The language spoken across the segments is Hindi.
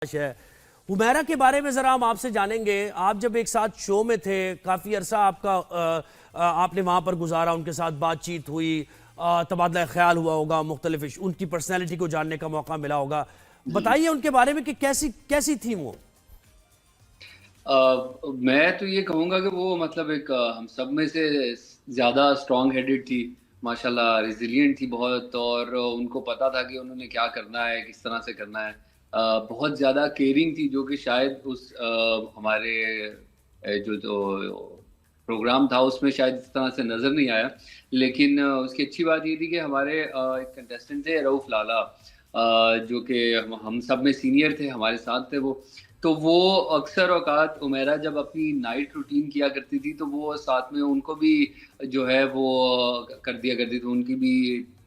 है। हुमैरा के बारे में ज़रा हम आपसे जानेंगे। आप जब एक साथ शो में थे, काफ़ी अरसा आपने वहाँ पर गुजारा, उनके साथ बातचीत हुई, तबादला ख्याल हुआ होगा, मुख्तलिफ उनकी पर्सनैलिटी को जानने का मौका मिला होगा। जी। बताइए उनके बारे में कि कैसी कैसी थी वो। मैं तो ये कहूँगा कि वो मतलब एक हम सब में से ज़्यादा स्ट्रॉन्ग हेडेड थी, माशाल्लाह रिज़िलिएंट थी बहुत, और उनको पता था कि उन्होंने क्या करना है, किस तरह से करना है। बहुत ज़्यादा केयरिंग थी, जो कि शायद उस हमारे जो प्रोग्राम था उसमें शायद इस तरह से नज़र नहीं आया। लेकिन उसकी अच्छी बात ये थी कि हमारे एक कंटेस्टेंट थे रऊफ़ लाला, जो कि हम सब में सीनियर थे, हमारे साथ थे वो। तो वो अक्सर औक़ात उमैरा जब अपनी नाइट रूटीन किया करती थी, तो वो साथ में उनको भी जो है वो कर दिया करती थी, उनकी भी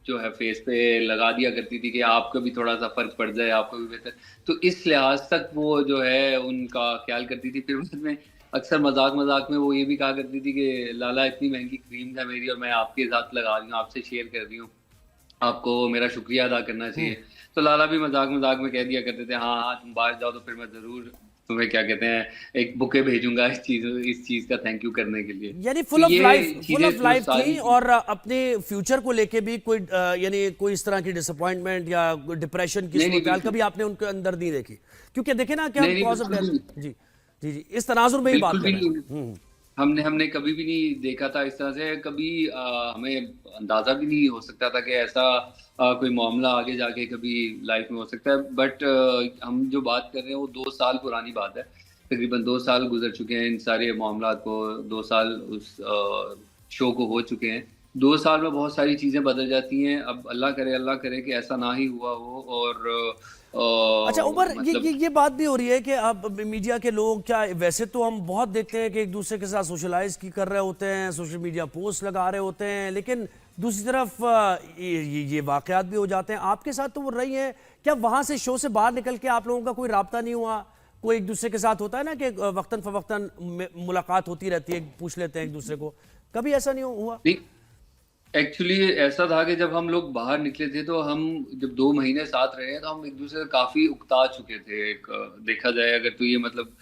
जो है फ़ेस पे लगा दिया करती थी कि आपको भी थोड़ा-सा फ़र्क पड़ जाए, आपको भी बेहतर। तो इस लिहाज़ तक वो जो है उनका ख़्याल करती थी। फिर बाद में अक्सर मज़ाक-मज़ाक में वो ये भी कहा करती थी कि लाला इतनी महँगी क्रीम है मेरी और मैं आपके साथ लगा रही हूँ, आपसे शेयर कर रही हूँ। आपको मेरा शुक्रिया अदा करना चाहिए। तो लाला भी मज़ाक-मज़ाक में कह दिया करते थे, हाँ, हाँ, तुम बाहर जाओ तो फिर मैं ज़रूर तुम्हें क्या कहते हैं, एक बुके भेजूँगा इस चीज़ का थैंक यू करने के लिए। यानी तो ये फुल ऑफ चीज़ें जो लाइफ थी, सारी थी। और अपने फ्यूचर को लेके भी कोई यानी कोई इस तरह की डिसअपॉइंटमेंट या डिप्रेशन की नहीं, नहीं, सूरत हाल बिल्कुल। कभी आपने उनके अंदर नहीं देखी? क्योंकि देखे ना कि हम नहीं, नहीं, कॉज ऑफ बिल्कुल भी डेथ। नहीं। जी, जी, जी, इस तनाजुर में ही बात बिल्कुल कर भी रहे हैं। नहीं। हमने हमने कभी भी नहीं देखा था इस तरह से, कभी हमें अंदाज़ा भी नहीं हो सकता था कि ऐसा कोई मामला आगे जाके कभी लाइफ में हो सकता है। बट हम जो बात कर रहे हैं वो 2 साल पुरानी बात है। तकरीबन 2 साल गुज़र चुके हैं इन सारे मामलात को, 2 साल उस शो को हो चुके हैं। 2 साल में बहुत सारी चीज़ें बदल जाती हैं। अब अल्लाह करे कि ऐसा ना ही हुआ हो, और अच्छा उमर, मतलब ये बात भी हो रही है कि अब मीडिया के लोग, क्या वैसे तो हम बहुत देखते हैं कि एक दूसरे के साथ सोशलाइज की कर रहे होते हैं, सोशल मीडिया पोस्ट लगा रहे होते हैं, लेकिन दूसरी तरफ ये वाकयात भी हो जाते हैं। आपके साथ तो वो रही है। क्या वहां से शो से बाहर निकल के आप लोगों का कोई राब्ता नहीं हुआ? कोई एक दूसरे के साथ होता है ना कि वक्तन फवक्तन मुलाकात होती रहती है, पूछ लेते हैं एक दूसरे को। कभी ऐसा नहीं हुआ? नहीं, एक्चुअली ऐसा था कि जब हम लोग बाहर निकले थे, तो हम जब 2 महीने साथ रहे, तो हम एक-दूसरे से काफ़ी उकता चुके थे। एक देखा जाए अगर, तो ये मतलब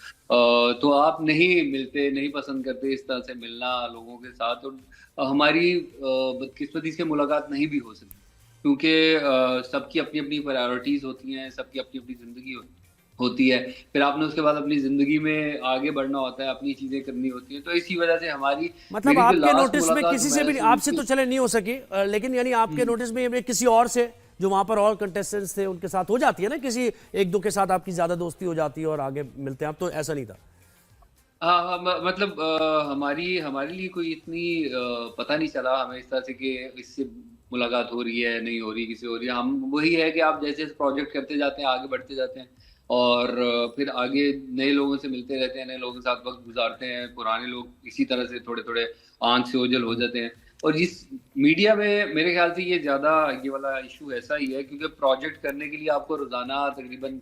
तो आप नहीं मिलते, नहीं पसंद करते इस तरह से मिलना लोगों के साथ, और हमारी बदकिस्मती से मुलाकात नहीं भी हो सकी। क्योंकि सबकी अपनी-अपनी प्रायोरिटीज़ होती हैं, सबकी अपनी-अपनी ज़िंदगी होती है। फिर आपने उसके बाद अपनी ज़िंदगी में आगे बढ़ना होता है, अपनी चीज़ें करनी होती हैं। तो इसी वजह से मतलब मेरी जो आपके लास्ट नोटिस में मुलाकात किसी से हुमैरा भी, से हुई आपसे थी। तो चले नहीं हो सकी, लेकिन यानी आपके हुँ। नोटिस में ये किसी और से, जो वहां पर और कंटेस्टेंट्स थे, उनके साथ हो जाती है ना, किसी एक दो के साथ आपकी ज्यादा दोस्ती हो जाती है और आगे मिलते हैं आप, तो ऐसा नहीं था? हाँ, हाँ, मतलब हमारी हमारे लिए कोई इतनी पता नहीं चला हमें इस तरह से कि इससे मुलाकात हो रही है, नहीं हो रही, किसी हो रही है। हम वही है कि आप जैसे प्रोजेक्ट करते जाते हैं, आगे बढ़ते जाते हैं, और फिर आगे नए लोगों से मिलते रहते हैं, नए लोगों के साथ वक़्त गुज़ारते हैं। पुराने लोग इसी तरह से थोड़े-थोड़े आँख से ओझल हो जाते हैं। और इस मीडिया में मेरे ख़्याल से ये ज़्यादा, ये वाला इश्यू ऐसा ही है, क्योंकि प्रोजेक्ट करने के लिए आपको रोज़ाना तकरीबन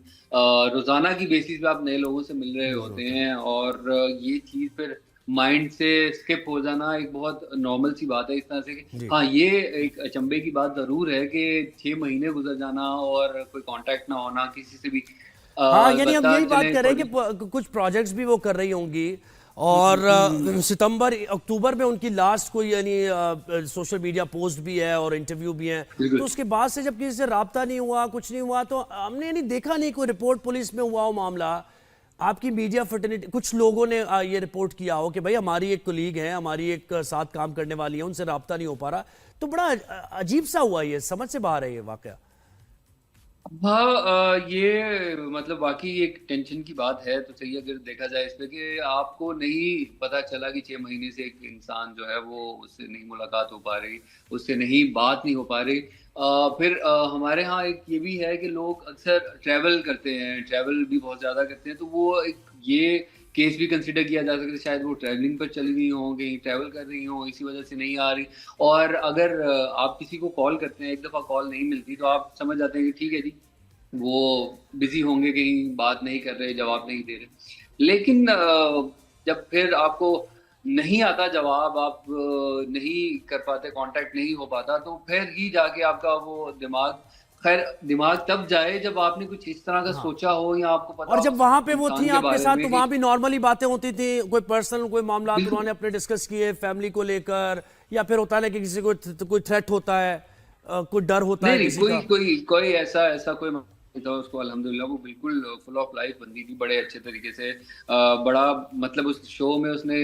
रोज़ाना की बेसिस पे आप नए लोगों से मिल रहे मिलने होते होते हैं। हैं, और ये चीज़ फिर माइंड से स्किप हो जाना एक बहुत नॉर्मल सी बात है इस तरह से कि जी। हाँ, ये एक अचंभे की बात ज़रूर है कि 6 महीने गुज़र जाना और कोई कॉन्टैक्ट ना होना किसी से भी। हाँ, यानी हम अलबत्ता यही बात चलें कर रहे हैं थोड़ी। कि कुछ प्रोजेक्ट्स भी वो कर रही होंगी, हुँ, हुँ, और हुँ, हुँ, हुँ। सितंबर अक्टूबर में उनकी लास्ट कोई यानी सोशल मीडिया पोस्ट भी है और इंटरव्यू भी है। तो बिल्कुल। उसके बाद से जब किसी से राब्ता नहीं हुआ, कुछ नहीं हुआ, तो हमने यानी देखा नहीं कोई रिपोर्ट पुलिस में हुआ हो मामला। आपकी मीडिया फर्टिलिटी, कुछ लोगों ने ये रिपोर्ट किया हो कि भाई हमारी एक कोलीग है, हमारी एक साथ काम करने वाली है, उनसे राब्ता नहीं हो पा रहा। तो बड़ा अजीब सा हुआ, ये समझ से बाहर है ये वाकया। हाँ, ये मतलब वाक़ई एक टेंशन की बात है, तो सही अगर देखा जाए इस पे कि आपको नहीं पता चला कि 6 महीने से एक इंसान जो है वो उससे नहीं मुलाकात हो पा रही, उससे नहीं बात नहीं हो पा रही। फिर हमारे यहाँ एक ये भी है कि लोग अक्सर ट्रैवल करते हैं, ट्रैवल भी बहुत ज़्यादा करते हैं, तो वो एक ये केस भी कंसिडर किया जा सकता है, शायद वो ट्रैवलिंग पर चली गई हों, कहीं ट्रैवल कर रही हों, इसी वजह से नहीं आ रही। और अगर आप किसी को कॉल करते हैं, एक दफ़ा कॉल नहीं मिलती, तो आप समझ जाते हैं कि ठीक है जी, वो बिज़ी होंगे, कहीं बात नहीं कर रहे, जवाब नहीं दे रहे। लेकिन जब फिर आपको नहीं आता जवाब, आप नहीं कर पाते, कॉन्टैक्ट नहीं हो पाता, तो फिर ही जाके आपका वो दिमाग खैर दिमाग तब जाए जब आपने कुछ इस तरह का सोचा हो या आपको पता और हो जब वहां पे वो इंसान थी के आपके बारे साथ में तो कि वहां भी नॉर्मली बातें होती थी, कोई पर्सनल कोई मामला बिल्कुल उन्होंने अपने डिस्कस किए फैमिली को लेकर, या फिर होता है ना कि किसी को कोई थ्रेट होता है, कोई डर होता नहीं है नहीं, किसी कोई का? कोई कोई ऐसा ऐसा कोई मामला नहीं था उसको, अल्हम्दुलिल्लाह वो बिल्कुल फुल ऑफ लाइफ बंदी थी, बड़े अच्छे तरीके से बड़ा मतलब उस शो में उसने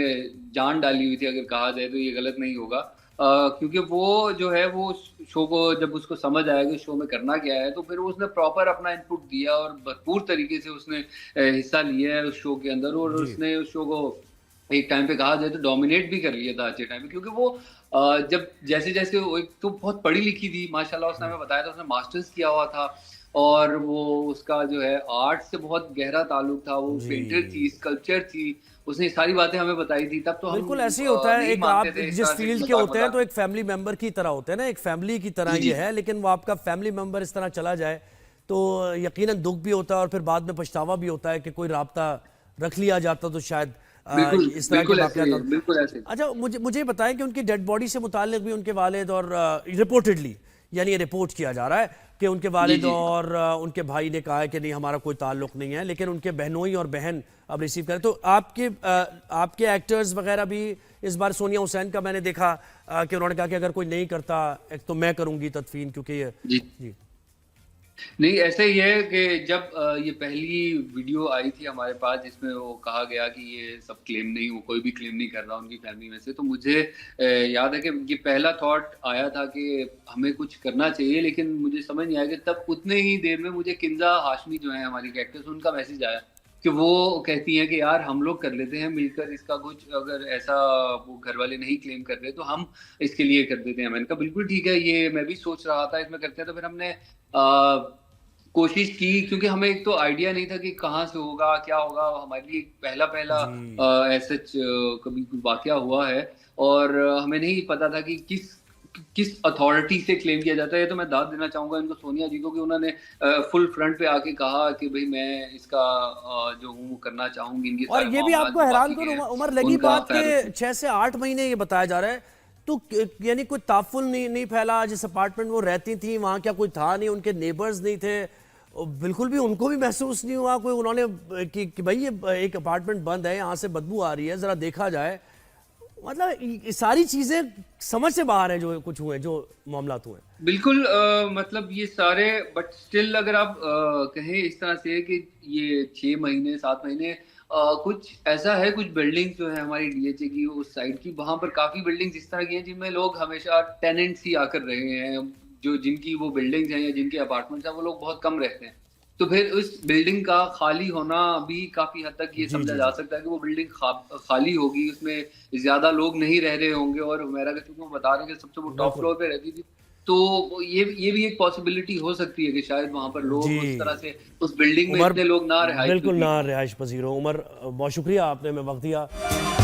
जान डाली हुई थी, अगर कहा जाए तो ये गलत नहीं होगा। क्योंकि वो जो है वो शो को जब उसको समझ आया कि शो में करना क्या है, तो फिर उसने प्रॉपर अपना इनपुट दिया और भरपूर तरीके से उसने हिस्सा लिया है उस शो के अंदर, और जी। उसने उस शो को एक टाइम पे कहा जाए तो डोमिनेट भी कर लिया था अच्छे टाइम पे, क्योंकि वो जब जैसे जैसे वो एक तो बहुत पढ़ी लिखी थी माशाल्लाह, उसने हमें बताया था उसने मास्टर्स किया हुआ था, और वो उसका जो है आर्ट से बहुत गहरा ताल्लुक था, वो पेंटर थी, जी, स्कल्पचर थी, उसने सारी बातें हमें बताई थी। तब तो हम बिल्कुल ऐसे ही होता है। नहीं एक मानते आप थे इस जिस तरह से फील्ड के मजाक होते हैं तो मजाक एक फैमिली मेंबर की तरह होते हैं ना, एक फैमिली की तरह जी ये जी है, लेकिन वो आपका फैमिली मेंबर इस तरह चला जाए तो यकीनन दुख भी होता है और फिर बाद में पछतावा भी होता है कि कोई राब्ता रख लिया जाता तो शायद बिल्कुल इस तरह के बिल्कुल ऐसे वाकयात ही ना है, होते। बिल्कुल ऐसे ही। अच्छा, मुझे मुझे बताएं कि उनकी डेड बॉडी से मुताल्लिक भी उनके वालिद और रिपोर्टेडली, यानी ये रिपोर्ट किया जा रहा है कि उनके जी वालिद जी और उनके भाई ने कहा है कि नहीं हमारा कोई ताल्लुक नहीं है, लेकिन उनके बहनोई और बहन अब रिसीव करें। तो आपके एक्टर्स वगैरह भी इस बार, सोनिया हुसैन का मैंने देखा कि उन्होंने कहा कि अगर कोई नहीं करता एक तो मैं करूंगी तदफीन, क्योंकि ये जी जी नहीं, ऐसा ही है कि जब ये पहली वीडियो आई थी हमारे पास जिसमें वो कहा गया कि ये सब क्लेम नहीं, वो कोई भी क्लेम नहीं कर रहा उनकी फैमिली में से, तो मुझे याद है कि ये पहला थॉट आया था कि हमें कुछ करना चाहिए, लेकिन मुझे समझ नहीं आया कि तब उतने ही देर में मुझे किंजा हाशमी जो है हमारी कैरेक्टर्स, उनका मैसेज आया कि वो कहती हैं कि यार हम लोग कर लेते हैं मिलकर इसका कुछ, अगर ऐसा वो घर वाले नहीं क्लेम कर रहे तो हम इसके लिए कर देते हैं। मैंने कहा बिल्कुल ठीक है, ये मैं भी सोच रहा था इसमें करते हैं। तो फिर हमने कोशिश की, क्योंकि हमें एक तो आइडिया नहीं था कि कहाँ से होगा क्या होगा, हमारे लिए पहला पहला जी। ऐसा कभी कोई वाकया हुआ है, और हमें नहीं पता था कि किस किस अथॉरिटी से क्लेम किया जाता है। तो मैं दाद देना चाहूंगा इनको, सोनिया जी को, कि उन्होंने फुल फ्रंट पे आके कहा कि भाई मैं इसका जो हूँ करना चाहूंगी, इनके और सारे ये भी मामला आपको जो हैरान बाकी के करो हैं उमर, लगी उनका बात ख्याल के रखें। 6 से 8 महीने ये बताया जा रहा है, तो यानी कोई ताफुल नहीं फैला जिस अपार्टमेंट में वो रहती थी, वहां क्या कोई था नहीं, उनके नेबर्स नहीं थे, और बिल्कुल भी उनको भी महसूस नहीं हुआ कोई उन्होंने कि भाई ये एक अपार्टमेंट बंद है, यहाँ से बदबू आ रही है, जरा देखा जाए? मतलब ये सारी चीजें समझ से बाहर है जो कुछ हुए, जो मामलात हुए। बिल्कुल मतलब ये सारे, बट स्टिल अगर आप कहें इस तरह से कि ये 6 महीने 7 महीने कुछ ऐसा है, कुछ बिल्डिंग्स जो है हमारी डीएचए की उस साइड की, वहां पर काफी बिल्डिंग्स इस तरह की हैं जिनमें लोग हमेशा टेनेंट्स ही आकर रहे हैं, जो जिनकी वो बिल्डिंग्स हैं या जिनके अपार्टमेंट्स हैं वो लोग बहुत कम रहते हैं। तो फिर उस बिल्डिंग का खाली होना भी काफी हद तक ये जी समझा जी जा जी। सकता है कि वो बिल्डिंग खाली होगी, उसमें ज्यादा लोग नहीं रह रहे होंगे, और हुमैरा का चूंकि वो बता रहे हैं कि सबसे वो टॉप बिल्कुल। फ्लोर पे रहती थी, तो ये भी एक पॉसिबिलिटी हो सकती है कि शायद वहां पर जी लोग उस तरह से उस बिल्डिंग में उमर, इतने लोग ना रिहाइश बिल्कुल पजीर ना हों। रिहाइश पजीर हो। उमर, बहुत शुक्रिया आपने हमें वक्त दिया।